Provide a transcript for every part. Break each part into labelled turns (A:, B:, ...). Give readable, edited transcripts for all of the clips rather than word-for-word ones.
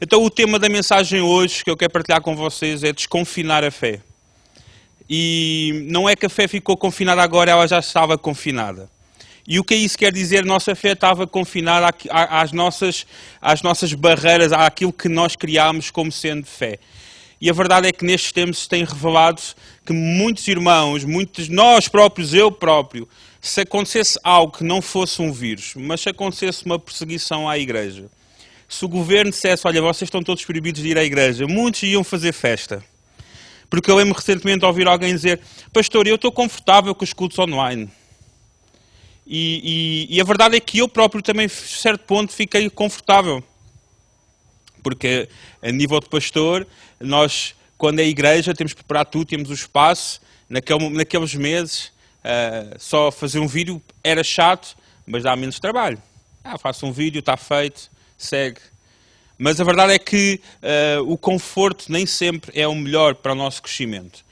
A: Então o tema da mensagem hoje que eu quero partilhar com vocês é desconfinar a fé. E não é que a fé ficou confinada agora, ela já estava confinada. E o que isso quer dizer? Nossa fé estava confinada às nossas barreiras, àquilo que nós criámos como sendo fé. E a verdade é que nestes tempos se tem revelado que muitos irmãos, muitos nós próprios, eu próprio, se acontecesse algo que não fosse um vírus, mas se acontecesse uma perseguição à igreja, se o governo dissesse, olha, vocês estão todos proibidos de ir à igreja, muitos iam fazer festa. Porque eu lembro recentemente de ouvir alguém dizer, pastor, eu estou confortável com os cultos online. E a verdade é que eu próprio também, a certo ponto, fiquei confortável. Porque a nível de pastor, nós, quando é igreja, temos que preparar tudo, temos o espaço. Naqueles meses, só fazer um vídeo era chato, mas dá menos trabalho. Faço um vídeo, está feito, segue. Mas a verdade é que o conforto nem sempre é o melhor para o nosso crescimento.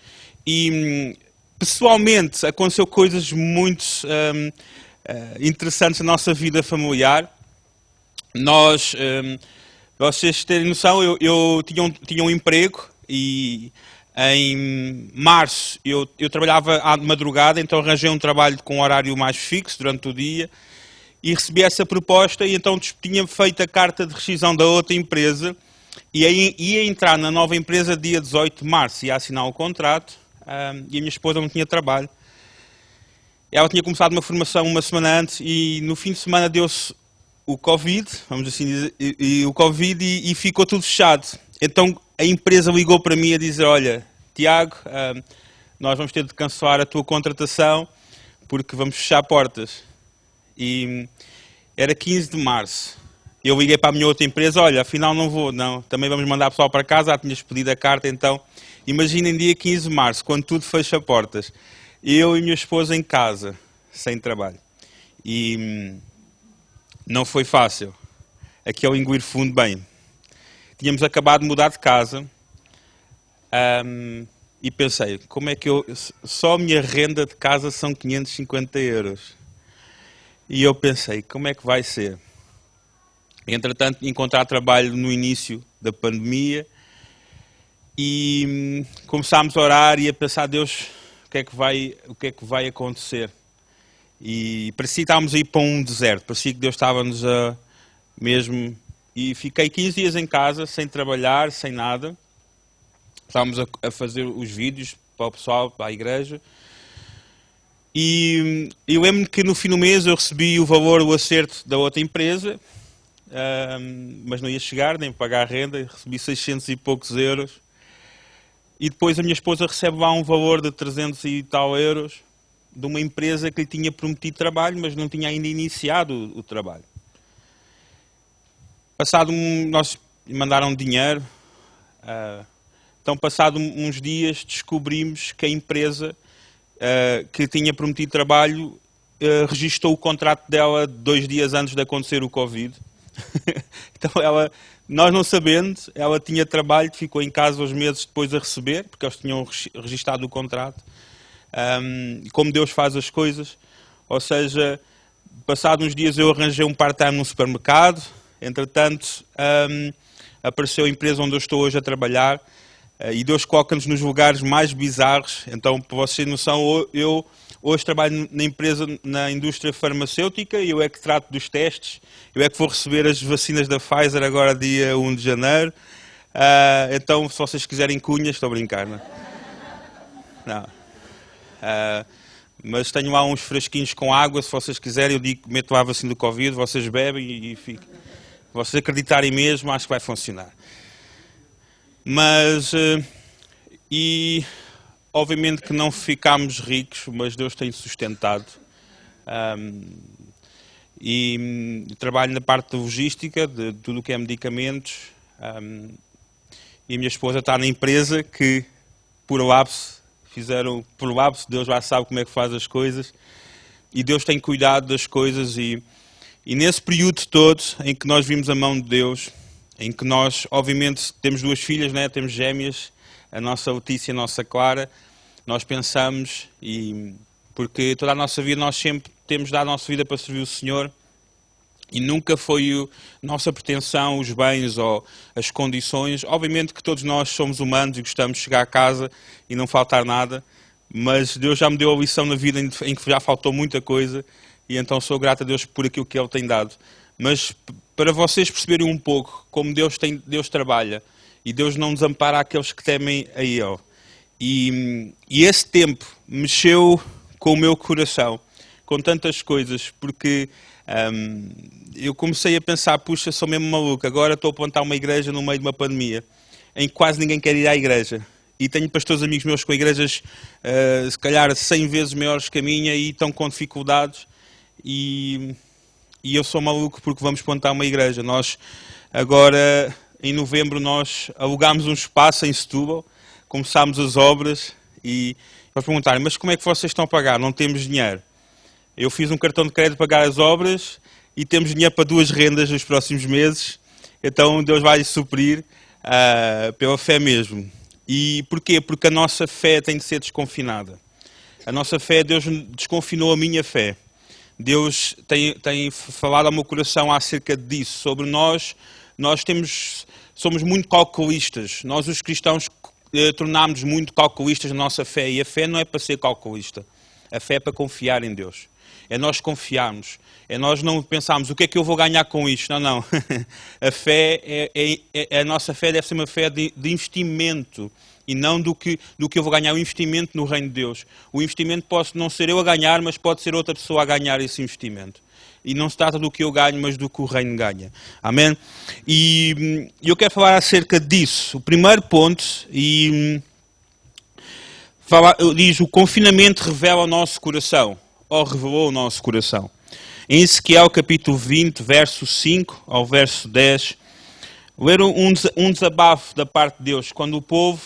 A: E, pessoalmente, aconteceu coisas muito interessantes na nossa vida familiar. Vocês terem noção, eu tinha um emprego e em março eu trabalhava à madrugada, então arranjei um trabalho com um horário mais fixo durante o dia e recebi essa proposta e então tinha feito a carta de rescisão da outra empresa e aí ia entrar na nova empresa dia 18 de março, ia assinar o contrato e a minha esposa não tinha trabalho. Ela tinha começado uma formação uma semana antes e no fim de semana deu-se o Covid, vamos assim dizer, o Covid e ficou tudo fechado. Então a empresa ligou para mim a dizer, olha, Tiago, nós vamos ter de cancelar a tua contratação porque vamos fechar portas. E era 15 de março. Eu liguei para a minha outra empresa, olha, afinal não vou, não, também vamos mandar pessoal para casa, já tinhas pedido a carta, então imaginem dia 15 de março, quando tudo fecha portas. Eu e minha esposa em casa, sem trabalho. E não foi fácil. Aqui é o engolir fundo bem. Tínhamos acabado de mudar de casa e pensei, como é que só a minha renda de casa são 550 euros. E eu pensei, como é que vai ser? Entretanto, encontrar trabalho no início da pandemia e começámos a orar e a pensar, Deus, o que é que vai acontecer? E parecia que estávamos a ir para um deserto, parecia que Deus estava-nos mesmo... E fiquei 15 dias em casa, sem trabalhar, sem nada. Estávamos a fazer os vídeos para o pessoal, para a igreja. E eu lembro que no fim do mês eu recebi o valor, o acerto da outra empresa, mas não ia chegar, nem pagar a renda, recebi 600 e poucos euros. E depois a minha esposa recebe lá um valor de 300 e tal euros de uma empresa que lhe tinha prometido trabalho, mas não tinha ainda iniciado o trabalho. Nós mandaram dinheiro, então passado uns dias descobrimos que a empresa que tinha prometido trabalho registou o contrato dela 2 dias antes de acontecer o Covid. Então nós não sabendo, ela tinha trabalho, ficou em casa uns meses depois a receber, porque eles tinham registado o contrato. Como Deus faz as coisas, ou seja, passados uns dias eu arranjei um part-time num supermercado, entretanto apareceu a empresa onde eu estou hoje a trabalhar e Deus coloca-nos nos lugares mais bizarros. Então, para vocês terem noção, eu hoje trabalho na empresa, na indústria farmacêutica, e eu é que trato dos testes, eu é que vou receber as vacinas da Pfizer agora dia 1 de janeiro. Então, se vocês quiserem cunhas, estou a brincar, não é? Não. Mas tenho lá uns frasquinhos com água, se vocês quiserem, eu digo, meto lá a vacina do Covid, vocês bebem e ficam. Se vocês acreditarem mesmo, acho que vai funcionar. Mas, obviamente que não ficámos ricos, mas Deus tem sustentado. Trabalho na parte da logística, de tudo o que é medicamentos. E a minha esposa está na empresa que, por lapso, Deus já sabe como é que faz as coisas. E Deus tem cuidado das coisas e nesse período todo em que nós vimos a mão de Deus, em que nós, obviamente, temos 2 filhas, né? Temos gêmeas, a nossa Letícia e a nossa Clara, nós pensamos, porque toda a nossa vida nós sempre temos dado a nossa vida para servir o Senhor, E nunca foi nossa pretensão, os bens ou as condições. Obviamente que todos nós somos humanos e gostamos de chegar a casa e não faltar nada, mas Deus já me deu a lição na vida em que já faltou muita coisa, e então sou grato a Deus por aquilo que Ele tem dado. Mas para vocês perceberem um pouco como Deus trabalha, e Deus não desampara aqueles que temem a Ele. E esse tempo mexeu com o meu coração, com tantas coisas, porque eu comecei a pensar, puxa, sou mesmo maluco, agora estou a plantar uma igreja no meio de uma pandemia, em que quase ninguém quer ir à igreja. E tenho pastores amigos meus com igrejas, se calhar, 100 vezes maiores que a minha, e estão com dificuldades. E eu sou maluco porque vamos plantar uma igreja. Nós, agora, em novembro, nós alugámos um espaço em Setúbal, começámos as obras, e eles perguntaram, mas como é que vocês estão a pagar? Não temos dinheiro. Eu fiz um cartão de crédito para pagar as obras e temos dinheiro para 2 rendas nos próximos meses. Então Deus vai suprir pela fé mesmo. E porquê? Porque a nossa fé tem de ser desconfinada. A nossa fé, Deus desconfinou a minha fé. Deus tem falado ao meu coração acerca disso. Sobre nós somos muito calculistas. Nós, os cristãos, tornámos-nos muito calculistas na nossa fé. E a fé não é para ser calculista. A fé é para confiar em Deus. É nós confiarmos. É nós não pensarmos o que é que eu vou ganhar com isto. Não, não. A fé a nossa fé deve ser uma fé de investimento e não do que eu vou ganhar. O investimento no reino de Deus. O investimento pode não ser eu a ganhar, mas pode ser outra pessoa a ganhar esse investimento. E não se trata do que eu ganho, mas do que o reino ganha. Amém? E eu quero falar acerca disso. O primeiro ponto, diz, o confinamento revela o nosso coração. Ou revelou o nosso coração. Em Ezequiel capítulo 20, verso 5 ao verso 10, leram um desabafo da parte de Deus, quando o povo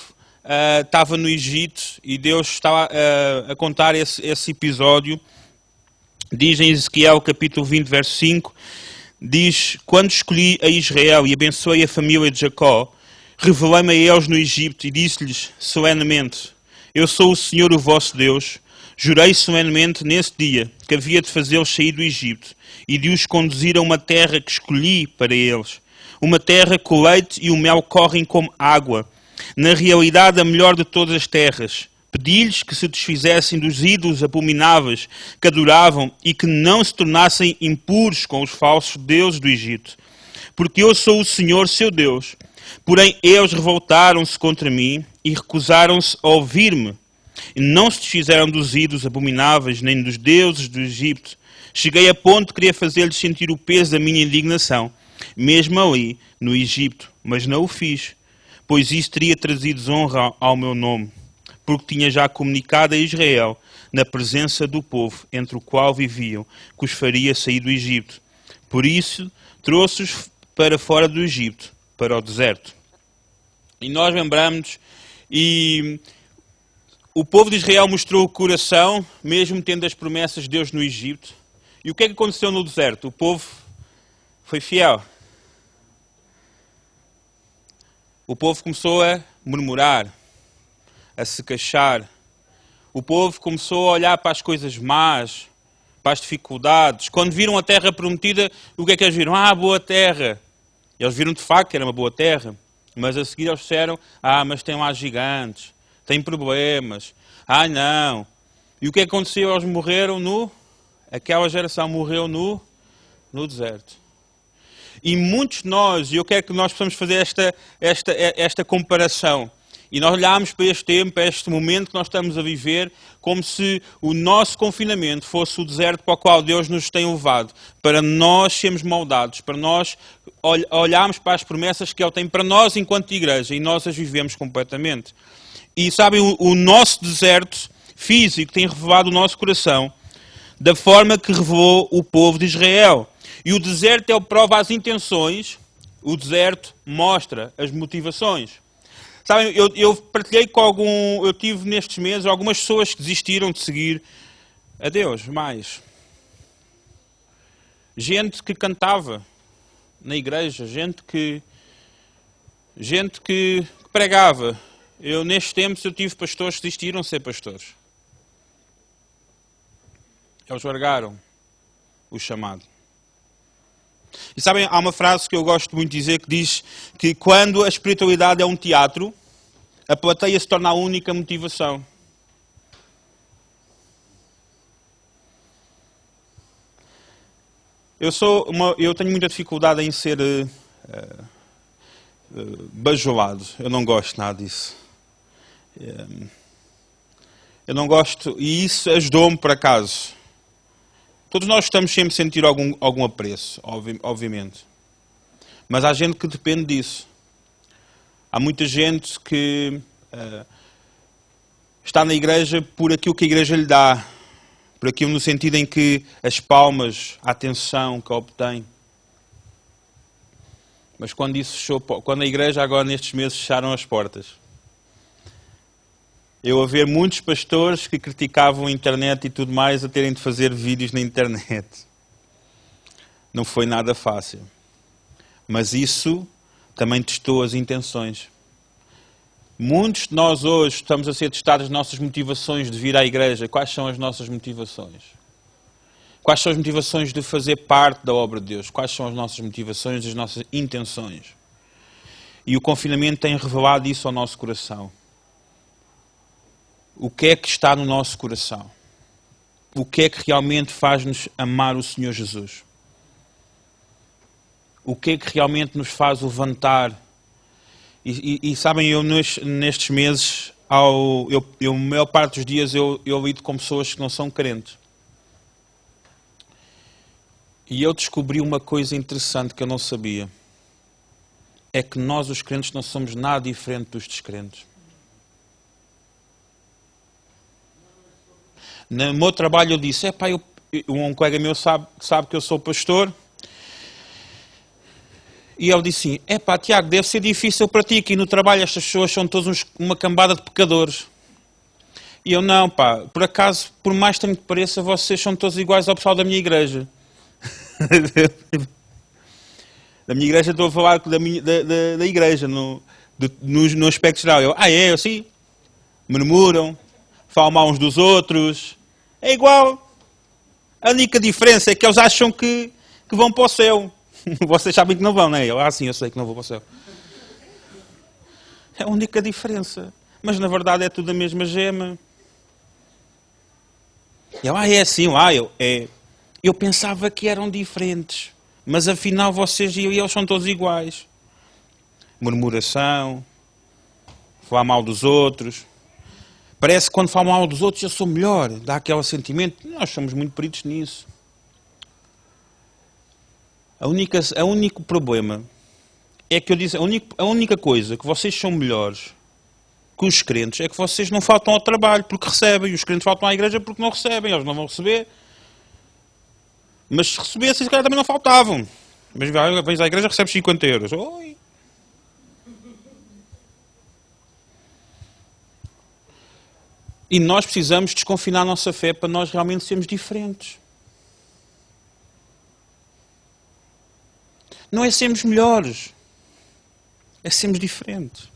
A: estava no Egito e Deus estava a contar esse episódio. Diz em Ezequiel capítulo 20, verso 5, diz, quando escolhi a Israel e abençoei a família de Jacó, revelei-me a eles no Egito e disse-lhes solenemente, eu sou o Senhor o vosso Deus. Jurei solenemente nesse dia que havia de fazê-los sair do Egito e de os conduzir a uma terra que escolhi para eles. Uma terra que o leite e o mel correm como água. Na realidade, a melhor de todas as terras. Pedi-lhes que se desfizessem dos ídolos abomináveis que adoravam e que não se tornassem impuros com os falsos deuses do Egito. Porque eu sou o Senhor, seu Deus. Porém, eles revoltaram-se contra mim e recusaram-se a ouvir-me. E não se desfizeram dos ídolos abomináveis, nem dos deuses do Egito. Cheguei a ponto de querer fazer-lhes sentir o peso da minha indignação, mesmo ali, no Egito, mas não o fiz, pois isso teria trazido desonra ao meu nome, porque tinha já comunicado a Israel, na presença do povo entre o qual viviam, que os faria sair do Egito. Por isso, trouxe-os para fora do Egito, para o deserto. E nós lembramos, e o povo de Israel mostrou o coração, mesmo tendo as promessas de Deus no Egito. E o que é que aconteceu no deserto? O povo foi fiel. O povo começou a murmurar, a se queixar. O povo começou a olhar para as coisas más, para as dificuldades. Quando viram a terra prometida, o que é que eles viram? Boa terra. Eles viram de facto que era uma boa terra. Mas a seguir eles disseram, mas tem lá gigantes. Tem problemas. Não. E o que aconteceu? Eles morreram aquela geração morreu no deserto. E muitos de nós, e eu quero que nós possamos fazer esta comparação. E nós olharmos para este tempo, para este momento que nós estamos a viver, como se o nosso confinamento fosse o deserto para o qual Deus nos tem levado. Para nós sermos moldados, para nós olharmos para as promessas que Ele tem para nós enquanto igreja. E nós as vivemos completamente. E sabem, o nosso deserto físico tem revelado o nosso coração da forma que revelou o povo de Israel. E o deserto é o prova as intenções, o deserto mostra as motivações. Sabem, eu partilhei eu tive nestes meses algumas pessoas que desistiram de seguir a Deus, mais. Gente que cantava na igreja, gente que pregava. Nestes tempos, eu tive pastores que desistiram de ser pastores. Eles largaram o chamado. E sabem, há uma frase que eu gosto muito de dizer que diz que quando a espiritualidade é um teatro, a plateia se torna a única motivação. Eu tenho muita dificuldade em ser bajulado. Eu não gosto nada disso. Eu não gosto, e isso ajudou-me por acaso. Todos nós estamos sempre a sentir algum apreço, obviamente. Mas há gente que depende disso. Há muita gente que está na igreja por aquilo que a igreja lhe dá. Por aquilo no sentido em que as palmas, a atenção que obtém. Mas quando isso fechou, quando a igreja agora nestes meses fecharam as portas, eu a ver muitos pastores que criticavam a internet e tudo mais a terem de fazer vídeos na internet. Não foi nada fácil. Mas isso também testou as intenções. Muitos de nós hoje estamos a ser testados as nossas motivações de vir à igreja. Quais são as nossas motivações? Quais são as motivações de fazer parte da obra de Deus? Quais são as nossas motivações, as nossas intenções? E o confinamento tem revelado isso ao nosso coração. O que é que está no nosso coração? O que é que realmente faz-nos amar o Senhor Jesus? O que é que realmente nos faz levantar? E sabem, eu nestes meses, a maior parte dos dias eu lido com pessoas que não são crentes. E eu descobri uma coisa interessante que eu não sabia. É que nós, os crentes, não somos nada diferente dos descrentes. No meu trabalho eu disse, um colega meu sabe que eu sou pastor. E ele disse assim, Tiago, deve ser difícil para ti, aqui no trabalho estas pessoas são todos uma cambada de pecadores. E eu, não, por acaso, por mais estranho que pareça, vocês são todos iguais ao pessoal da minha igreja. Da minha igreja, estou a falar da igreja, no aspecto geral. Eu, assim, murmuram, falam mal uns dos outros. É igual. A única diferença é que eles acham que vão para o céu. Vocês sabem que não vão, não é? Eu sei que não vou para o céu. É a única diferença. Mas na verdade é tudo a mesma gema. É assim, eu pensava que eram diferentes. Mas afinal vocês e eles são todos iguais. Murmuração, falar mal dos outros. Parece que quando falam mal dos outros eu sou melhor. Dá aquele sentimento. Nós somos muito peritos nisso. O único problema é que eu disse, a única coisa que vocês são melhores que os crentes é que vocês não faltam ao trabalho porque recebem. Os crentes faltam à igreja porque não recebem. Eles não vão receber. Mas se recebessem, se calhar também não faltavam. Mas vens à igreja e recebes 50 euros. Oi! E nós precisamos desconfinar a nossa fé para nós realmente sermos diferentes. Não é sermos melhores. É sermos diferentes.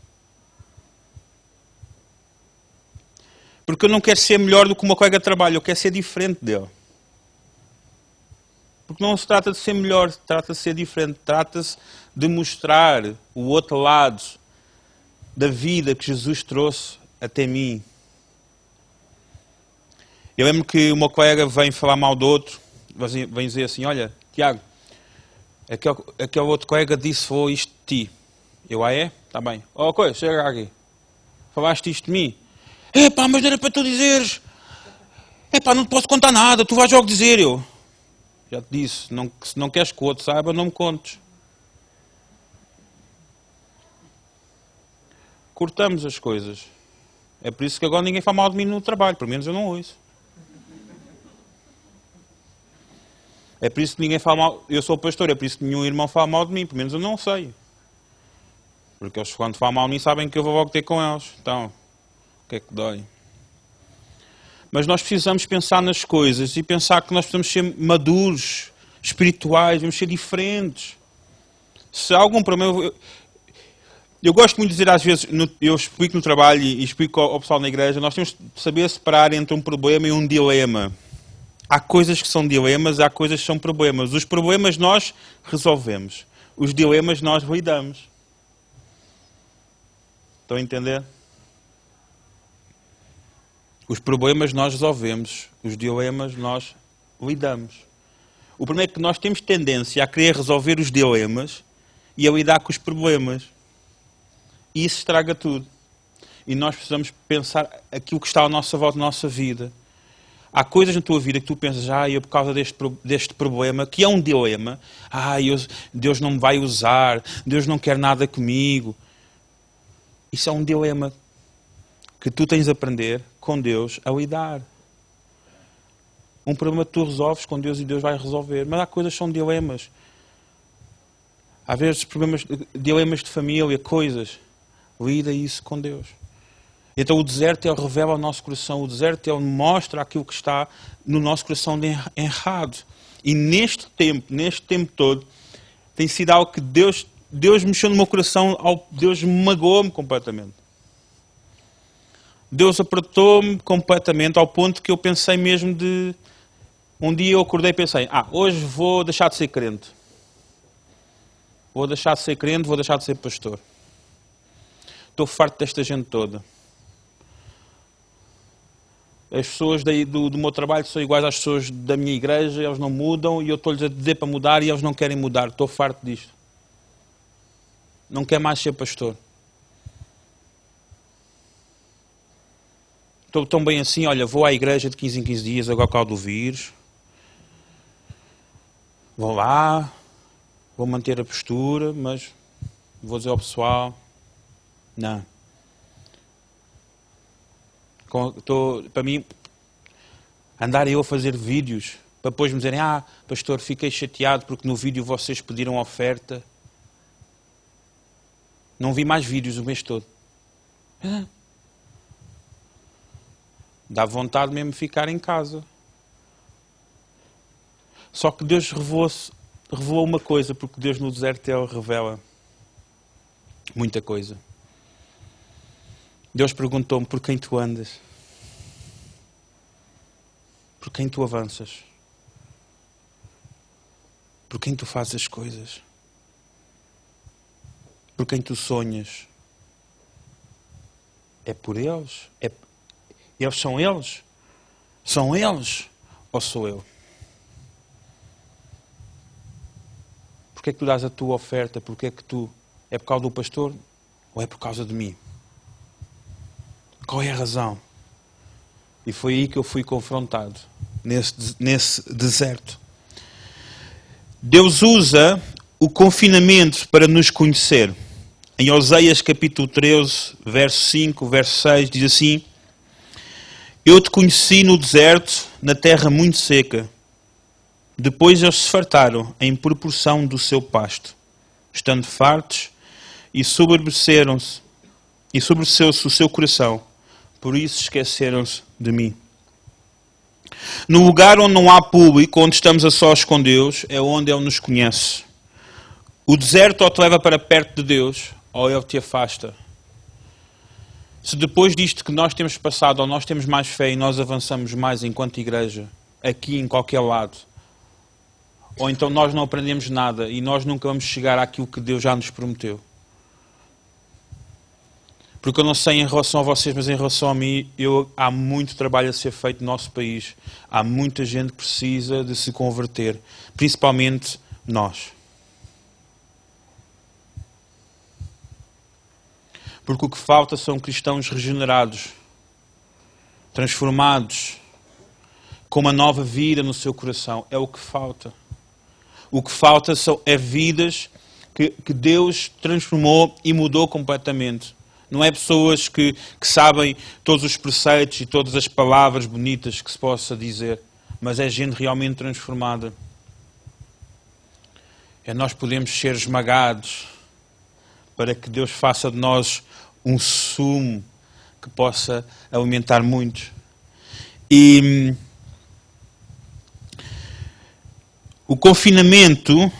A: Porque eu não quero ser melhor do que uma colega de trabalho. Eu quero ser diferente dele. Porque não se trata de ser melhor. Trata de ser diferente. Trata-se de mostrar o outro lado da vida que Jesus trouxe até mim. Eu lembro que uma colega vem falar mal do outro. Vem dizer assim, olha, Tiago, aquele outro colega disse foi isto de ti. Eu, é? Está bem. Chega aqui. Falaste isto de mim. Mas não era para tu dizeres. Não te posso contar nada. Tu vais logo dizer. Eu já te disse. Se não queres que o outro saiba, não me contes. Cortamos as coisas. É por isso que agora ninguém fala mal de mim no trabalho. Pelo menos eu não ouço. É por isso que ninguém fala mal. Eu sou pastor, é por isso que nenhum irmão fala mal de mim. Pelo menos eu não sei. Porque eles, quando falam mal de mim, sabem que eu vou logo ter com eles. Então, o que é que dói? Mas nós precisamos pensar nas coisas e pensar que nós precisamos ser maduros, espirituais, vamos ser diferentes. Se há algum problema... Eu gosto muito de dizer às vezes, eu explico no trabalho e explico ao pessoal na igreja, nós temos de saber separar entre um problema e um dilema. Há coisas que são dilemas, há coisas que são problemas. Os problemas nós resolvemos. Os dilemas nós lidamos. Estão a entender? Os problemas nós resolvemos. Os dilemas nós lidamos. O problema é que nós temos tendência a querer resolver os dilemas e a lidar com os problemas. E isso estraga tudo. E nós precisamos pensar aquilo que está à nossa volta, na nossa vida. Há coisas na tua vida que tu pensas, eu por causa deste problema, que é um dilema, Deus não me vai usar, Deus não quer nada comigo. Isso é um dilema que tu tens de aprender com Deus a lidar. Um problema que tu resolves com Deus e Deus vai resolver. Mas há coisas que são dilemas. Às vezes dilemas de família, coisas. Lida isso com Deus. Então o deserto, ele revela ao nosso coração. O deserto, ele mostra aquilo que está no nosso coração de errado. E neste tempo todo, tem sido algo que Deus mexeu no meu coração, Deus magoou-me completamente. Deus apertou-me completamente ao ponto que eu pensei mesmo de... Um dia eu acordei e pensei, hoje vou deixar de ser crente. Vou deixar de ser crente, vou deixar de ser pastor. Estou farto desta gente toda. As pessoas do meu trabalho são iguais às pessoas da minha igreja, eles não mudam e eu estou-lhes a dizer para mudar e eles não querem mudar. Estou farto disto. Não quero mais ser pastor. Estou tão bem assim, olha, vou à igreja de 15 em 15 dias, agora com o vírus. Vou lá, vou manter a postura, mas vou dizer ao pessoal, não. Para mim, andar eu a fazer vídeos, para depois me dizerem, pastor, fiquei chateado porque no vídeo vocês pediram oferta. Não vi mais vídeos o mês todo. Dá vontade mesmo de ficar em casa. Só que Deus revelou uma coisa, porque Deus no deserto ele revela muita coisa. Deus perguntou-me por quem tu andas? Por quem tu avanças? Por quem tu fazes as coisas? Por quem tu sonhas? É por eles? Eles são eles? São eles? Ou sou eu? Porquê é que tu dás a tua oferta? Porquê é que tu... É por causa do pastor? Ou é por causa de mim? Qual é a razão? E foi aí que eu fui confrontado. Nesse deserto. Deus usa o confinamento para nos conhecer. Em Oséias capítulo 13, verso 5, verso 6, diz assim: Eu te conheci no deserto, na terra muito seca. Depois eles se fartaram em proporção do seu pasto, estando fartos, e sobreceu-se o seu coração, por isso esqueceram-se de mim. No lugar onde não há público, onde estamos a sós com Deus, é onde Ele nos conhece. O deserto ou te leva para perto de Deus, ou Ele te afasta. Se depois disto que nós temos passado, ou nós temos mais fé e nós avançamos mais enquanto igreja, aqui em qualquer lado, ou então nós não aprendemos nada e nós nunca vamos chegar àquilo que Deus já nos prometeu. Porque eu não sei em relação a vocês, mas em relação a mim, há muito trabalho a ser feito no nosso país. Há muita gente que precisa de se converter, principalmente nós. Porque o que falta são cristãos regenerados, transformados, com uma nova vida no seu coração. É o que falta. O que falta é vidas que Deus transformou e mudou completamente. Não é pessoas que sabem todos os preceitos e todas as palavras bonitas que se possa dizer, mas é gente realmente transformada. Nós podemos ser esmagados para que Deus faça de nós um sumo que possa alimentar muitos. E o confinamento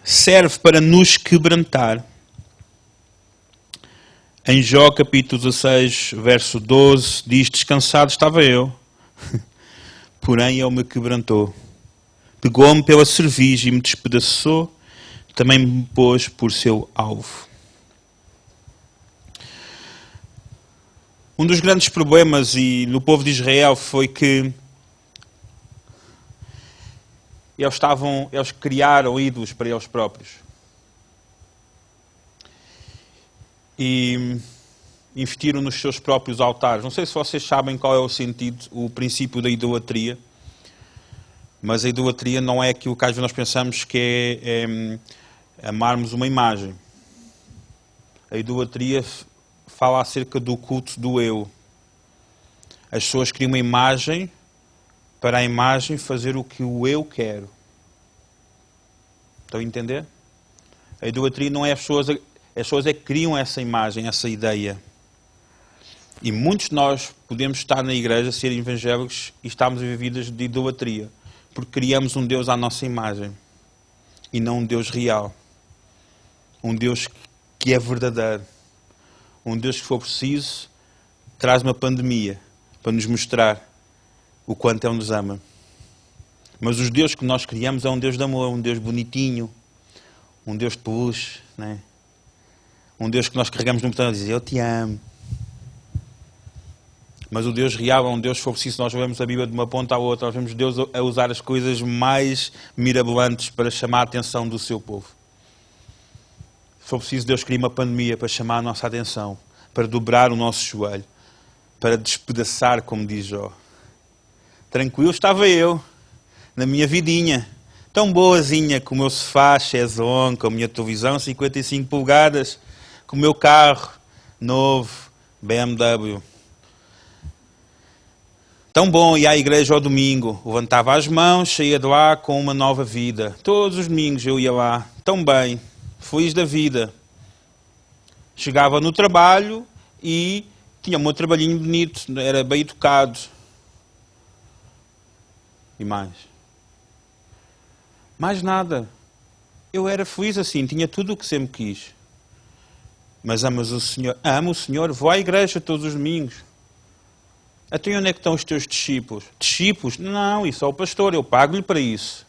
A: serve para nos quebrantar. Em Jó capítulo 16, verso 12, diz: Descansado estava eu, porém ele me quebrantou. Pegou-me pela cerviz e me despedaçou, também me pôs por seu alvo. Um dos grandes problemas no povo de Israel foi que eles criaram ídolos para eles próprios. E investiram nos seus próprios altares. Não sei se vocês sabem qual é o sentido, o princípio da idolatria, mas a idolatria não é aquilo que às vezes nós pensamos que é amarmos uma imagem. A idolatria fala acerca do culto do eu. As pessoas criam uma imagem para a imagem fazer o que o eu quero. Estão a entender? A idolatria não é as pessoas é que criam essa imagem, essa ideia. E muitos de nós podemos estar na igreja, ser evangélicos e estarmos a viver vidas de idolatria. Porque criamos um Deus à nossa imagem. E não um Deus real. Um Deus que é verdadeiro. Um Deus que, se for preciso, traz uma pandemia para nos mostrar o quanto Ele nos ama. Mas os deuses que nós criamos é um Deus de amor, um Deus bonitinho, um Deus de peluche, né? Um Deus que nós carregamos no botão e diz, eu te amo. Mas o Deus real é um Deus, se for preciso, nós vemos a Bíblia de uma ponta à outra, nós vemos Deus a usar as coisas mais mirabolantes para chamar a atenção do seu povo. Se for preciso, Deus cria uma pandemia para chamar a nossa atenção, para dobrar o nosso joelho, para despedaçar, como diz Jó. Tranquilo estava eu, na minha vidinha, tão boazinha, com o meu sofá Chezon, com a minha televisão 55 polegadas, com o meu carro novo, BMW. Tão bom, ia à igreja ao domingo, levantava as mãos, saía de lá com uma nova vida. Todos os domingos eu ia lá, tão bem, feliz da vida. Chegava no trabalho e tinha o meu trabalhinho bonito, era bem educado. E mais? Mais nada. Eu era feliz assim, tinha tudo o que sempre quis. Mas amas o Senhor? Amo o Senhor, vou à igreja todos os domingos. Até onde é que estão os teus discípulos? Discípulos? Não, isso é o pastor, eu pago-lhe para isso.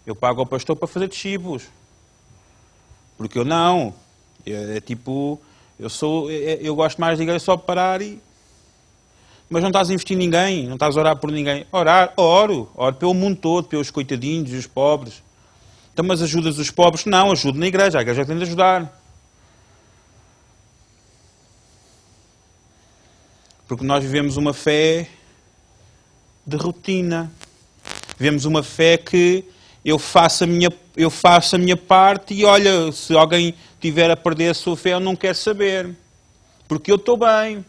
A: Eu pago ao pastor para fazer discípulos. Porque eu não. É tipo, eu gosto mais de igreja só de parar e... Mas não estás a investir em ninguém, não estás a orar por ninguém. Oro pelo mundo todo, pelos coitadinhos, os pobres. Então, mas ajudas os pobres? Não, ajudo na igreja, a igreja tem de ajudar. Porque nós vivemos uma fé de rotina. Vivemos uma fé que eu faço a minha parte e olha, se alguém tiver a perder a sua fé, eu não quero saber. Porque eu estou bem.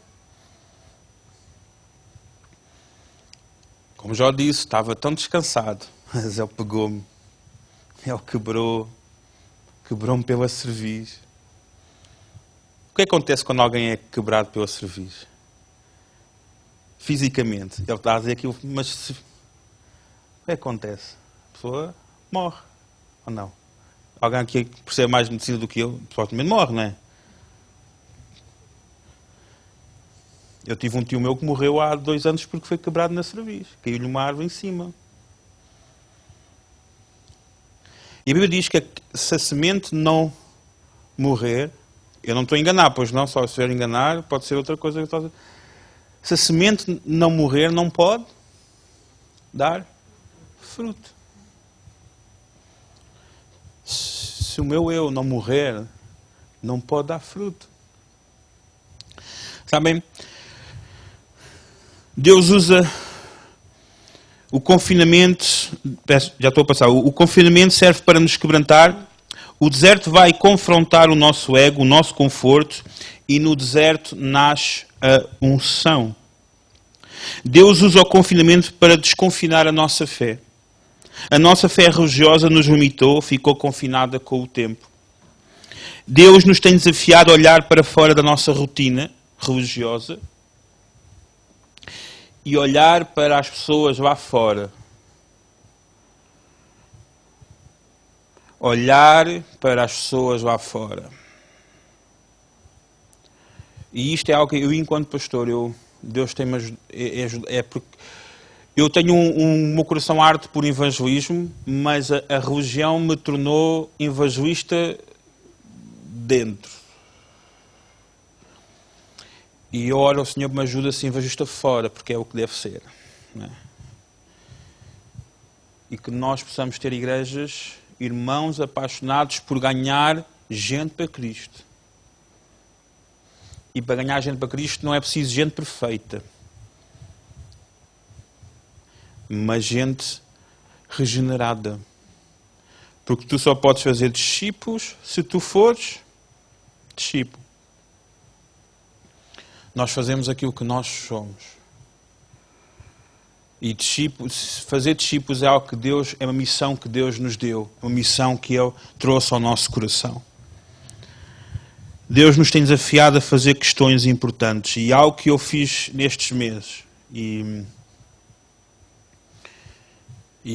A: Como já disse, estava tão descansado. Mas ele pegou-me. Ele quebrou-me pela cerviz. O que acontece quando alguém é quebrado pela cerviz? Fisicamente. Ele está a dizer aquilo, mas o que acontece? A pessoa morre. Ou não? Alguém aqui que percebe mais de medicina do que eu, provavelmente morre, não é? Eu tive um tio meu que morreu há 2 anos porque foi quebrado na cerviz. Caiu-lhe uma árvore em cima. E a Bíblia diz que se a semente não morrer, eu não estou a enganar, pois não, só se eu enganar, pode ser outra coisa que eu estou a dizer. Se a semente não morrer, não pode dar fruto. Se o meu eu não morrer, não pode dar fruto. Sabem? Deus usa o confinamento, já estou a passar, o confinamento serve para nos quebrantar, o deserto vai confrontar o nosso ego, o nosso conforto, e no deserto nasce a unção. Deus usa o confinamento para desconfinar a nossa fé. A nossa fé religiosa nos limitou, ficou confinada com o tempo. Deus nos tem desafiado a olhar para fora da nossa rotina religiosa e olhar para as pessoas lá fora. Olhar para as pessoas lá fora. E isto é algo que eu, enquanto pastor, Deus tem-me ajudado. Porque Eu tenho meu coração arde por evangelismo, mas a religião me tornou evangelista dentro. E eu oro ao Senhor que me ajude a ser evangelista fora, porque é o que deve ser. Não é? E que nós possamos ter igrejas, irmãos apaixonados por ganhar gente para Cristo. E para ganhar gente para Cristo não é preciso gente perfeita, mas gente regenerada. Porque tu só podes fazer discípulos se tu fores discípulo. Nós fazemos aquilo que nós somos. E fazer discípulos é algo que Deus, é uma missão que Deus nos deu, uma missão que Ele trouxe ao nosso coração. Deus nos tem desafiado a fazer questões importantes e algo que eu fiz nestes meses e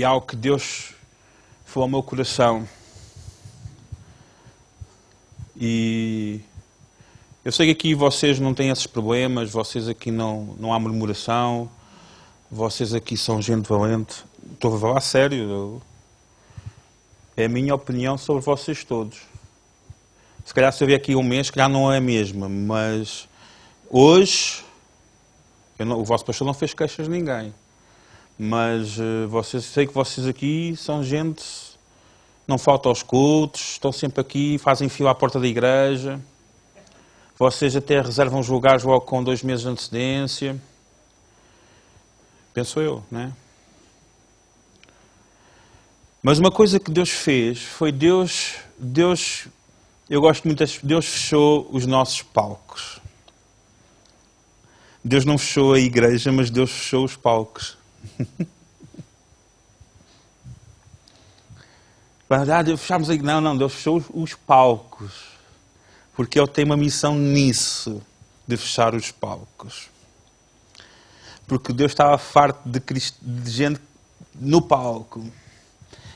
A: algo que Deus falou ao meu coração. E eu sei que aqui vocês não têm esses problemas, vocês aqui não há murmuração, vocês aqui são gente valente. Estou a falar a sério. É a minha opinião sobre vocês todos. Se calhar se eu vier aqui um mês, se calhar não é a mesma, mas hoje, o vosso pastor não fez queixas de ninguém, mas sei que vocês aqui são gente, não faltam aos cultos, estão sempre aqui, fazem fila à porta da igreja, vocês até reservam os lugares logo com 2 meses de antecedência, penso eu, não é? Mas uma coisa que Deus fez foi Deus, eu gosto muito, Deus fechou os nossos palcos. Deus não fechou a igreja, mas Deus fechou os palcos. Deus fechámos a igreja. Não, Deus fechou os palcos. Porque Ele tem uma missão nisso, de fechar os palcos. Porque Deus estava farto de gente no palco.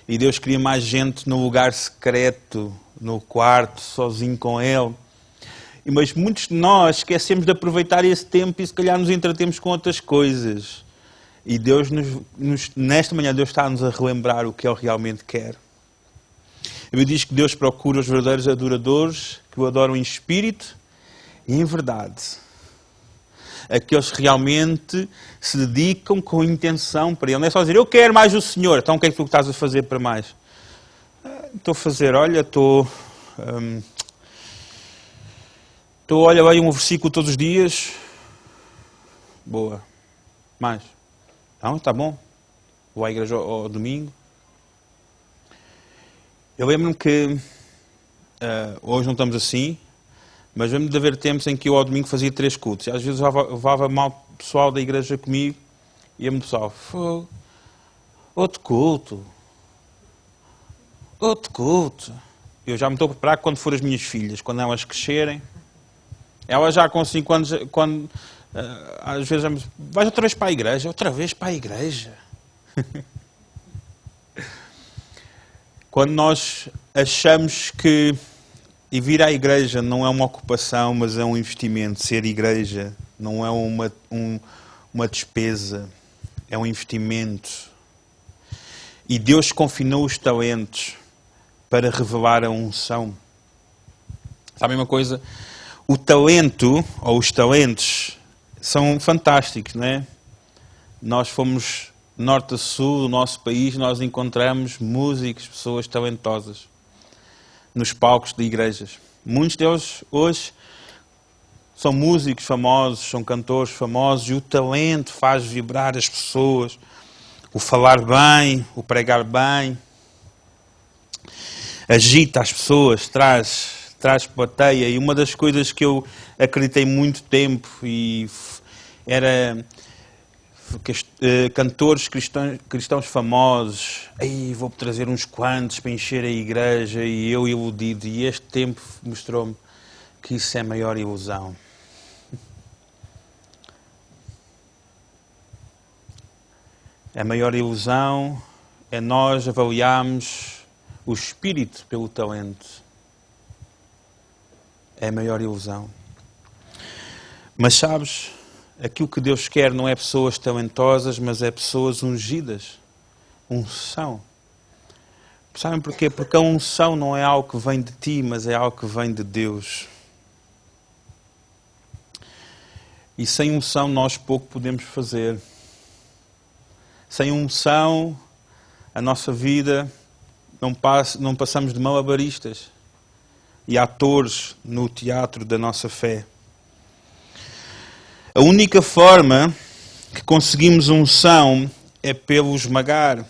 A: E Deus queria mais gente no lugar secreto, no quarto, sozinho com Ele. Mas muitos de nós esquecemos de aproveitar esse tempo e se calhar nos entretemos com outras coisas. E Deus, nesta manhã, Deus está-nos a relembrar o que Ele realmente quer. Ele diz que Deus procura os verdadeiros adoradores que o adoram em espírito e em verdade. Aqueles que realmente se dedicam com intenção para Ele. Não é só dizer, eu quero mais o Senhor. Então o que é que tu estás a fazer para mais? Estou a fazer, olha, olha, leio um versículo todos os dias. Boa. Mais? Não, está bom. Vou à igreja ao domingo. Eu lembro-me que hoje não estamos assim, mas lembro-me de haver tempos em que eu ao domingo fazia 3 cultos. E às vezes levava mal pessoal da igreja comigo e ia-me pessoal, outro culto. Eu já me estou a preparar quando for as minhas filhas, quando elas crescerem. Elas já com 5 anos, às vezes vais outra vez para a igreja? Outra vez para a igreja? Quando nós achamos que vir à igreja não é uma ocupação, mas é um investimento. Ser igreja não é uma despesa, é um investimento. E Deus confinou os talentos para revelar a unção. Sabem uma coisa? O talento, ou os talentos, são fantásticos, não é? Nós fomos norte a sul do nosso país, nós encontramos músicos, pessoas talentosas nos palcos de igrejas. Muitos deles hoje são músicos famosos, são cantores famosos e o talento faz vibrar as pessoas. O falar bem, o pregar bem, agita as pessoas, traz plateia. E uma das coisas que eu acreditei muito tempo era cantores cristãos famosos. Aí vou trazer uns quantos para encher a igreja e eu iludido. E este tempo mostrou-me que isso é a maior ilusão. A maior ilusão é nós avaliarmos o espírito pelo talento. É a maior ilusão. Mas sabes, Aquilo que Deus quer não é pessoas talentosas, mas é pessoas ungidas. Unção. Sabem porquê? Porque a unção não é algo que vem de ti, mas é algo que vem de Deus. E sem unção nós pouco podemos fazer. Sem unção, a nossa vida não passamos de malabaristas e atores no teatro da nossa fé. A única forma que conseguimos unção é pelo esmagar.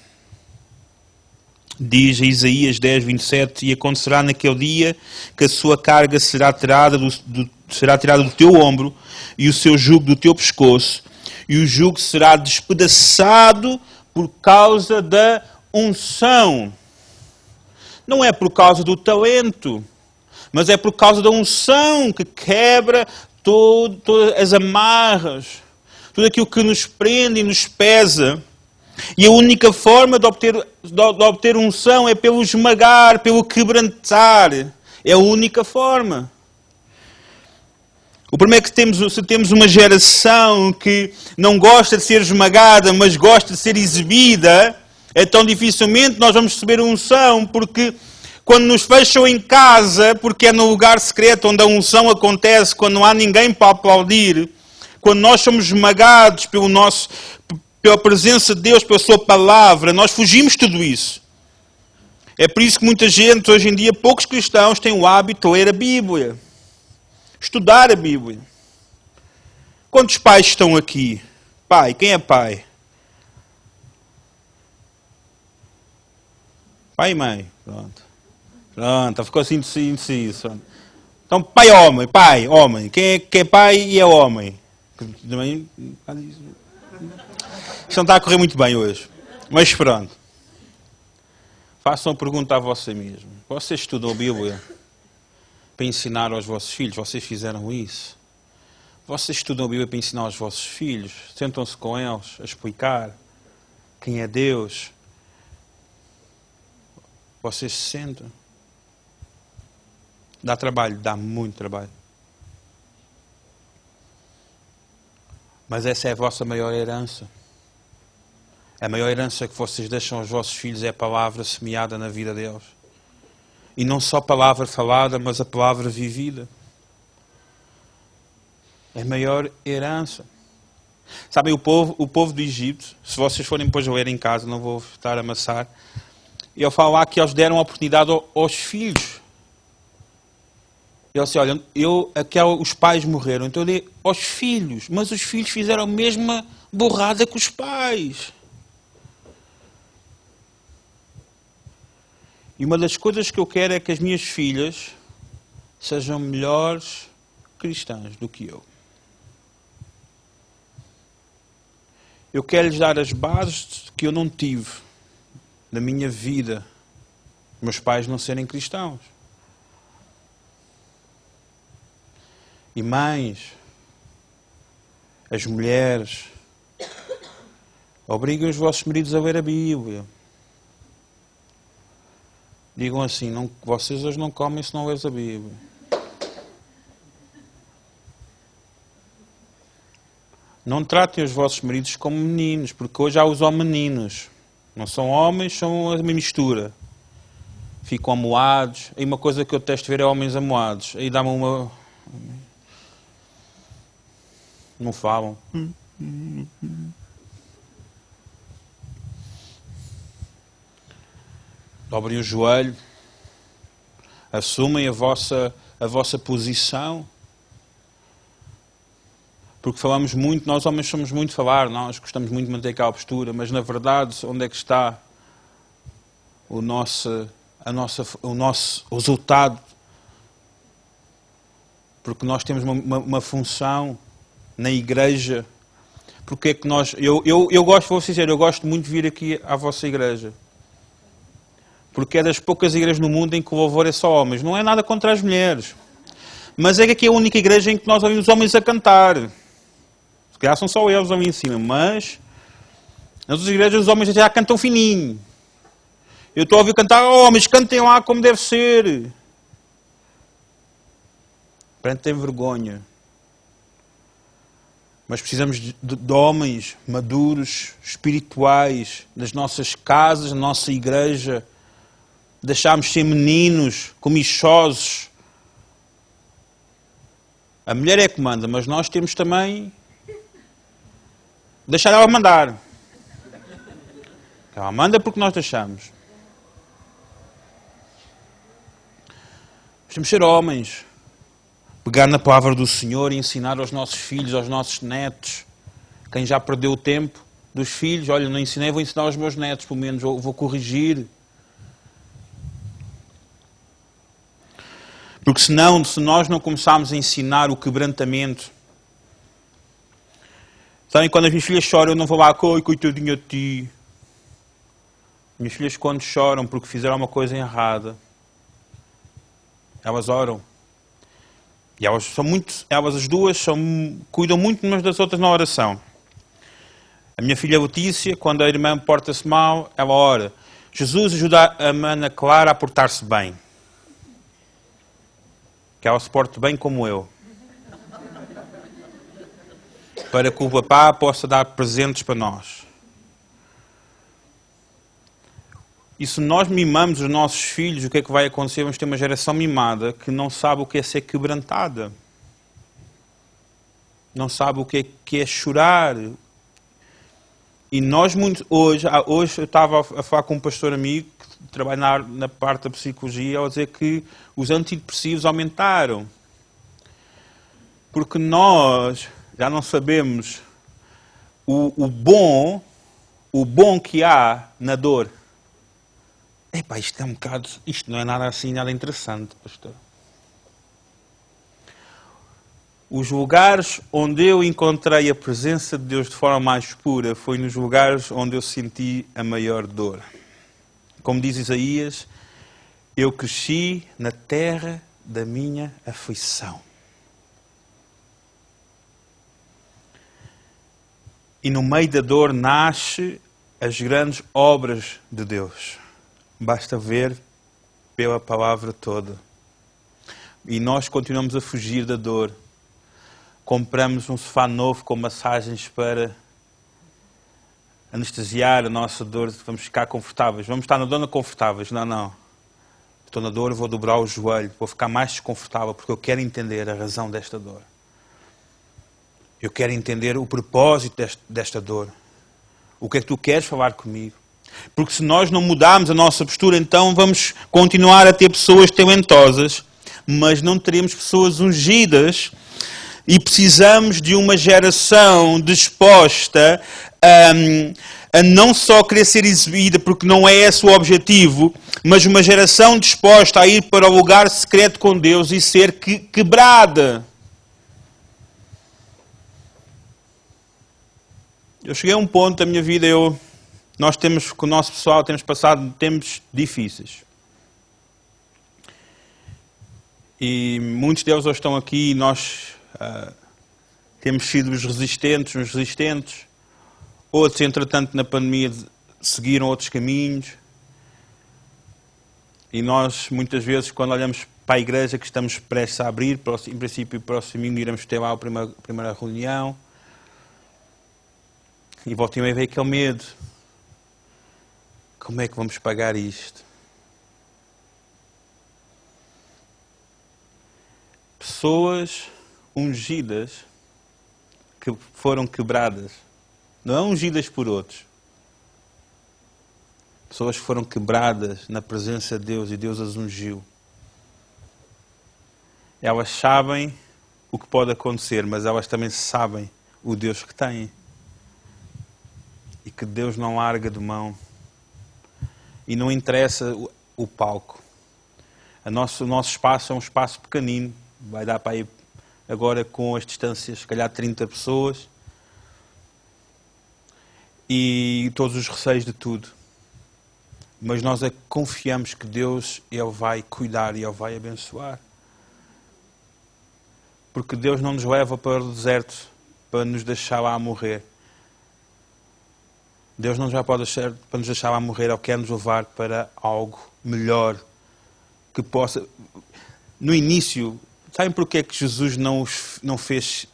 A: Diz Isaías 10, 27, e acontecerá naquele dia que a sua carga será tirada do teu ombro e o seu jugo do teu pescoço, e o jugo será despedaçado por causa da unção. Não é por causa do talento, mas é por causa da unção que quebra todas as amarras, tudo aquilo que nos prende e nos pesa. E a única forma de obter unção é pelo esmagar, pelo quebrantar. É a única forma. O problema é que se temos uma geração que não gosta de ser esmagada, mas gosta de ser exibida, então dificilmente nós vamos receber unção, porque quando nos fecham em casa, porque é no lugar secreto onde a unção acontece, quando não há ninguém para aplaudir, quando nós somos esmagados pela presença de Deus, pela sua palavra, nós fugimos de tudo isso. É por isso que muita gente, hoje em dia, poucos cristãos têm o hábito de ler a Bíblia. Estudar a Bíblia. Quantos pais estão aqui? Pai, quem é pai? Pai e mãe. Pronto, ficou assim indeciso. Então, pai é homem. Quem é pai e é homem? Isto não está a correr muito bem hoje. Mas pronto. Façam uma pergunta a você mesmo. Vocês estudam a Bíblia para ensinar aos vossos filhos? Vocês fizeram isso? Vocês estudam a Bíblia para ensinar aos vossos filhos? Sentam-se com eles a explicar quem é Deus? Vocês se sentam? Dá trabalho? Dá muito trabalho. Mas essa é a vossa maior herança. A maior herança que vocês deixam aos vossos filhos é a palavra semeada na vida deles. E não só a palavra falada, mas a palavra vivida. É a maior herança. Sabem, o povo do Egito, se vocês forem depois ler em casa, não vou estar a amassar, ele fala lá que eles deram a oportunidade aos filhos. Ele disse, olha, os pais morreram, então eu dei aos filhos, mas os filhos fizeram a mesma burrada que os pais. E uma das coisas que eu quero é que as minhas filhas sejam melhores cristãs do que eu. Eu quero lhes dar as bases que eu não tive na minha vida. Meus pais não serem cristãos. E mães, as mulheres, obriguem os vossos maridos a ler a Bíblia. Digam assim, vocês hoje não comem se não lês a Bíblia. Não tratem os vossos maridos como meninos, porque hoje há os homeninos. Não são homens, são uma mistura. Ficam amoados. E uma coisa que eu detesto ver é homens amoados. Aí dá-me uma... Não falam. Dobrem o joelho. Assumem a vossa posição. Porque falamos muito, nós homens somos muito falar, nós gostamos muito de manter aquela postura, mas na verdade, onde é que está o nosso resultado? Porque nós temos uma função na igreja. Porque é que nós... Eu gosto, vou dizer, eu gosto muito de vir aqui à vossa igreja. Porque é das poucas igrejas no mundo em que o louvor é só homens. Não é nada contra as mulheres. Mas é que aqui é a única igreja em que nós ouvimos homens a cantar. Se calhar são só eles ali em cima, mas nas outras igrejas os homens já cantam fininho. Eu estou a ouvir cantar, homens, cantem lá como deve ser. Para não ter vergonha. Mas precisamos de homens maduros, espirituais, nas nossas casas, na nossa igreja. Deixarmos de ser meninos, comichosos. A mulher é que manda, mas nós temos também deixar ela mandar. Ela manda porque nós deixamos. Temos de ser homens. Pegar na palavra do Senhor e ensinar aos nossos filhos, aos nossos netos. Quem já perdeu o tempo dos filhos, olha, não ensinei, vou ensinar aos meus netos, pelo menos vou corrigir. Porque senão, se nós não começarmos a ensinar o quebrantamento... Sabem, quando as minhas filhas choram, eu não vou lá, oi, coitadinha de ti. Minhas filhas, quando choram porque fizeram uma coisa errada, elas oram. E elas as duas cuidam muito umas das outras na oração. A minha filha Letícia, quando a irmã porta-se mal, ela ora. Jesus ajuda a Ana Clara a portar-se bem. Que ela se porte bem como eu. Para que o papá possa dar presentes para nós. E se nós mimamos os nossos filhos, o que é que vai acontecer? Vamos ter uma geração mimada que não sabe o que é ser quebrantada. Não sabe o que é chorar. E nós hoje eu estava a falar com um pastor amigo que trabalha na parte da psicologia, ao dizer que os antidepressivos aumentaram. Porque nós já não sabemos o bom que há na dor. Epá, isto não é nada assim, nada interessante, pastor. Os lugares onde eu encontrei a presença de Deus de forma mais pura foi nos lugares onde eu senti a maior dor. Como diz Isaías, eu cresci na terra da minha aflição. E no meio da dor nasce as grandes obras de Deus. Basta ver pela palavra toda. E nós continuamos a fugir da dor. Compramos um sofá novo com massagens para anestesiar a nossa dor. Vamos ficar confortáveis. Vamos estar na dor confortáveis. Não. Estou na dor, vou dobrar o joelho. Vou ficar mais desconfortável porque eu quero entender a razão desta dor. Eu quero entender o propósito desta dor. O que é que tu queres falar comigo? Porque se nós não mudarmos a nossa postura, então vamos continuar a ter pessoas talentosas, mas não teremos pessoas ungidas. E precisamos de uma geração disposta a não só querer ser exibida, porque não é esse o objetivo, mas uma geração disposta a ir para o lugar secreto com Deus e ser quebrada. Eu cheguei a um ponto da minha vida, nós temos, com o nosso pessoal, temos passado tempos difíceis. E muitos deles hoje estão aqui e nós temos sido os resistentes. Outros, entretanto, na pandemia seguiram outros caminhos. E nós, muitas vezes, quando olhamos para a igreja que estamos prestes a abrir, em princípio, próximo domingo iremos ter lá a primeira reunião. E voltei a ver aquele medo. Como é que vamos pagar isto? Pessoas ungidas que foram quebradas. Não é ungidas por outros. Pessoas que foram quebradas na presença de Deus e Deus as ungiu. Elas sabem o que pode acontecer, mas elas também sabem o Deus que têm. E que Deus não larga de mão. E não interessa o palco. O nosso espaço é um espaço pequenino. Vai dar para ir agora com as distâncias, se calhar 30 pessoas. E todos os receios de tudo. Mas nós confiamos que Deus, Ele vai cuidar e Ele vai abençoar. Porque Deus não nos leva para o deserto para nos deixar lá morrer. Deus não nos vai para nos deixar lá morrer, Ele quer nos levar para algo melhor. Que possa... No início, sabem porquê que Jesus não fez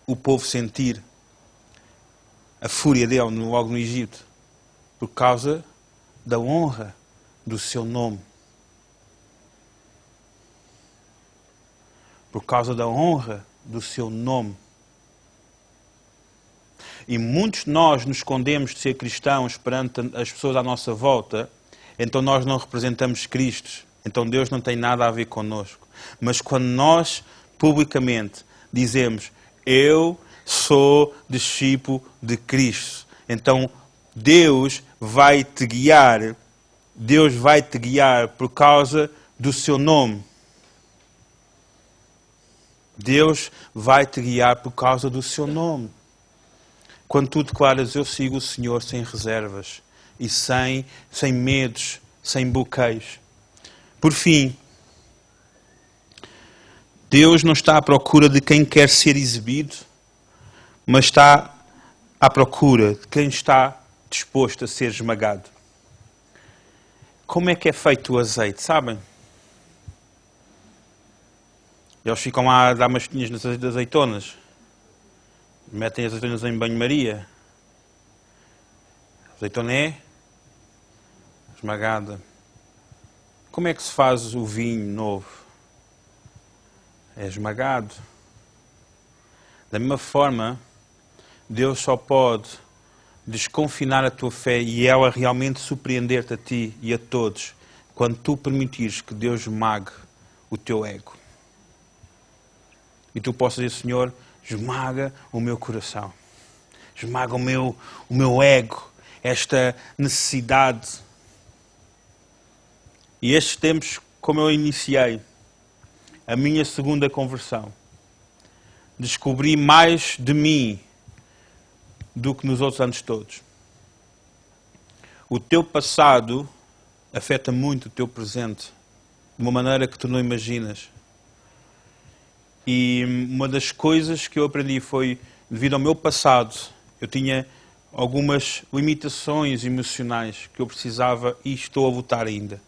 A: o povo sentir a fúria dele logo no Egito? Por causa da honra do seu nome. Por causa da honra do seu nome. E muitos de nós nos escondemos de ser cristãos perante as pessoas à nossa volta, então nós não representamos Cristo. Então Deus não tem nada a ver connosco. Mas quando nós, publicamente, dizemos, eu sou discípulo de Cristo, então Deus vai te guiar por causa do seu nome. Deus vai te guiar por causa do seu nome. Quando tu declaras, eu sigo o Senhor sem reservas e sem medos, sem bloqueios. Por fim, Deus não está à procura de quem quer ser exibido, mas está à procura de quem está disposto a ser esmagado. Como é que é feito o azeite, sabem? Eles ficam lá a dar mastinhas nas azeitonas. Metem as azeitonas em banho-maria. A azeitona é esmagada. Como é que se faz o vinho novo? É esmagado. Da mesma forma, Deus só pode desconfinar a tua fé e ela realmente surpreender-te a ti e a todos quando tu permitires que Deus esmague o teu ego. E tu possas dizer, Senhor, esmaga o meu coração. Esmaga o meu ego. Esta necessidade. E estes tempos, como eu iniciei, a minha segunda conversão, descobri mais de mim do que nos outros anos todos. O teu passado afeta muito o teu presente, de uma maneira que tu não imaginas. E uma das coisas que eu aprendi foi, devido ao meu passado, eu tinha algumas limitações emocionais que eu precisava e estou a lutar ainda.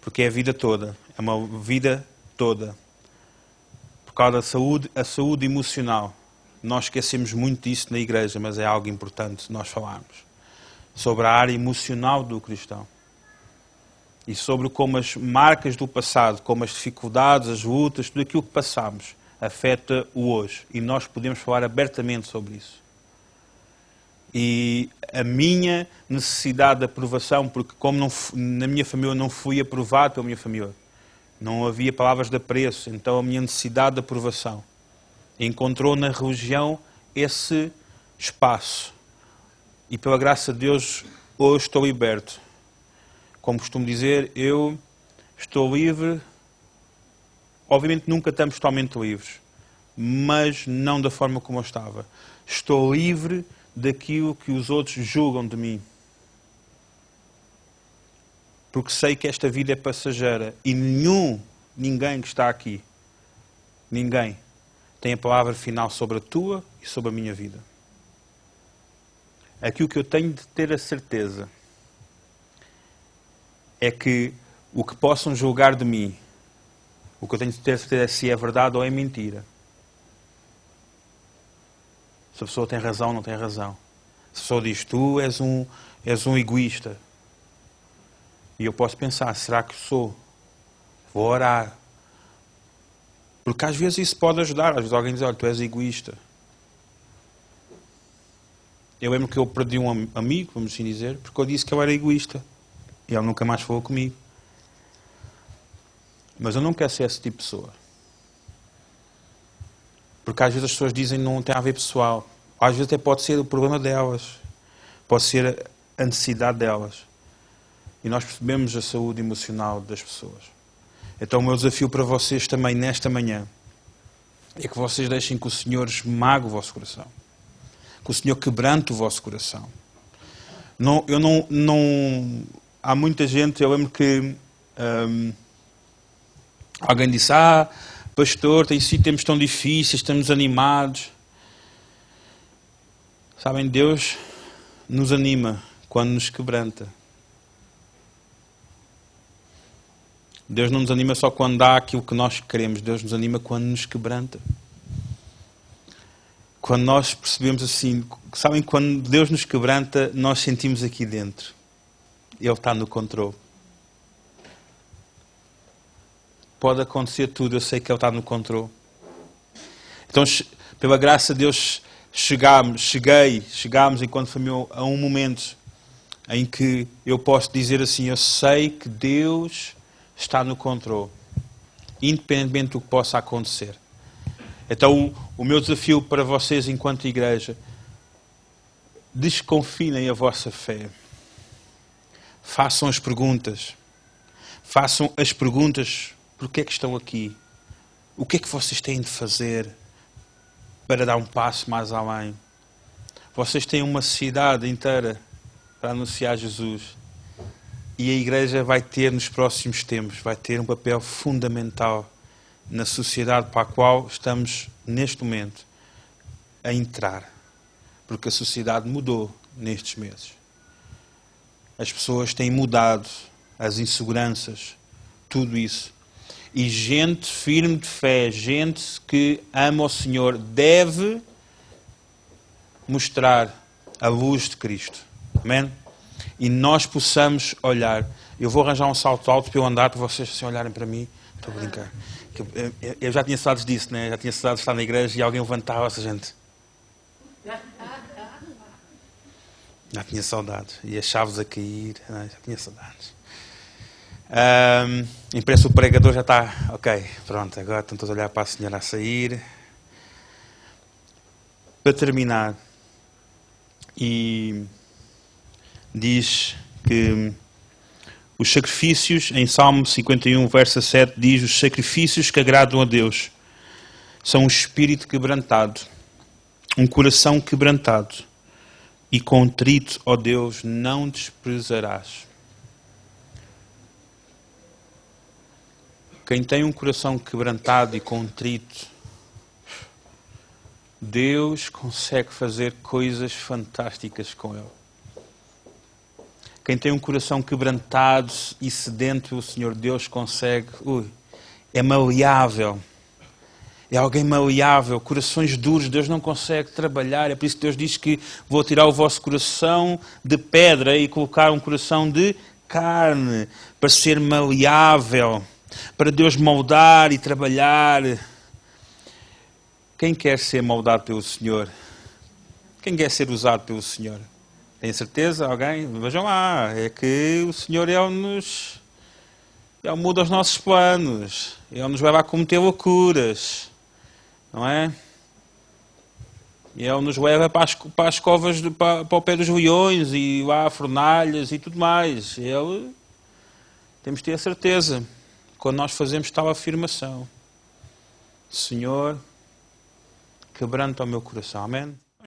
A: Porque é a vida toda. É uma vida toda. Por causa da saúde, a saúde emocional. Nós esquecemos muito disso na igreja, mas é algo importante nós falarmos. Sobre a área emocional do cristão. E sobre como as marcas do passado, como as dificuldades, as lutas, tudo aquilo que passamos, afeta o hoje. E nós podemos falar abertamente sobre isso. E a minha necessidade de aprovação, porque como na minha família eu não fui aprovado pela minha família, não havia palavras de apreço, então a minha necessidade de aprovação encontrou na religião esse espaço. E pela graça de Deus, hoje estou liberto. Como costumo dizer, eu estou livre. Obviamente nunca estamos totalmente livres, mas não da forma como eu estava. Estou livre daquilo que os outros julgam de mim. Porque sei que esta vida é passageira e ninguém que está aqui, ninguém, tem a palavra final sobre a tua e sobre a minha vida. Aquilo que eu tenho de ter a certeza é que o que possam julgar de mim, o que eu tenho de ter a certeza é se é verdade ou é mentira. Se a pessoa tem razão ou não tem razão. Se a pessoa diz, tu és um egoísta. E eu posso pensar, será que sou? Vou orar. Porque às vezes isso pode ajudar. Às vezes alguém diz, olha, tu és egoísta. Eu lembro que eu perdi um amigo, vamos assim dizer, porque eu disse que eu era egoísta. E ele nunca mais falou comigo. Mas eu não quero ser esse tipo de pessoa. Porque às vezes as pessoas dizem que não tem a ver pessoal. Às vezes até pode ser o problema delas. Pode ser a necessidade delas. E nós percebemos a saúde emocional das pessoas. Então o meu desafio para vocês também nesta manhã é que vocês deixem que o Senhor esmague o vosso coração. Que o Senhor quebrante o vosso coração. Há muita gente, eu lembro que alguém disse, pastor, tem sido tempos tão difíceis, estamos animados. Sabem, Deus nos anima quando nos quebranta. Deus não nos anima só quando dá aquilo que nós queremos. Deus nos anima quando nos quebranta. quando nós percebemos assim, sabem, quando Deus nos quebranta, nós sentimos aqui dentro. Ele está no controle. Pode acontecer tudo, eu sei que Ele está no controle. Então, pela graça de Deus, chegámos enquanto família a um momento em que eu posso dizer assim, eu sei que Deus está no controle, independentemente do que possa acontecer. Então, o meu desafio para vocês enquanto igreja, desconfinem a vossa fé. Façam as perguntas. Façam as perguntas, porque é que estão aqui? O que é que vocês têm de fazer para dar um passo mais além? Vocês têm uma cidade inteira para anunciar Jesus. E a igreja vai ter, nos próximos tempos, vai ter um papel fundamental na sociedade para a qual estamos, neste momento, a entrar. Porque a sociedade mudou nestes meses. As pessoas têm mudado, as inseguranças, tudo isso. E gente firme de fé, gente que ama o Senhor, deve mostrar a luz de Cristo. Amém? E nós possamos olhar. Eu vou arranjar um salto alto para eu andar, para vocês assim olharem para mim. Estou a brincar. Eu já tinha saudades disso, né? Já tinha saudades de estar na igreja e alguém levantava essa gente. Já tinha saudades. E as chaves a cair. Já tinha saudades. Parece que o pregador já está... Ok, pronto. Agora estão todos a olhar para a senhora a sair. Para terminar. E diz que os sacrifícios, em Salmo 51, verso 7, diz: os sacrifícios que agradam a Deus são um espírito quebrantado, um coração quebrantado e contrito, ó Deus, não desprezarás. Quem tem um coração quebrantado e contrito, Deus consegue fazer coisas fantásticas com ele. Quem tem um coração quebrantado e sedento, o Senhor Deus consegue... é maleável. É alguém maleável. Corações duros, Deus não consegue trabalhar. É por isso que Deus diz que vou tirar o vosso coração de pedra e colocar um coração de carne, para ser maleável, para Deus moldar e trabalhar. Quem quer ser moldado pelo Senhor? Quem quer ser usado pelo Senhor? Tem certeza? Alguém? Vejam lá, é que o Senhor Ele muda os nossos planos. Ele nos leva a cometer loucuras. Não é? E Ele nos leva para as covas, para o pé dos leões e lá a fornalhas e tudo mais. Temos de ter a certeza, quando nós fazemos tal afirmação: Senhor, quebranta o meu coração. Amém?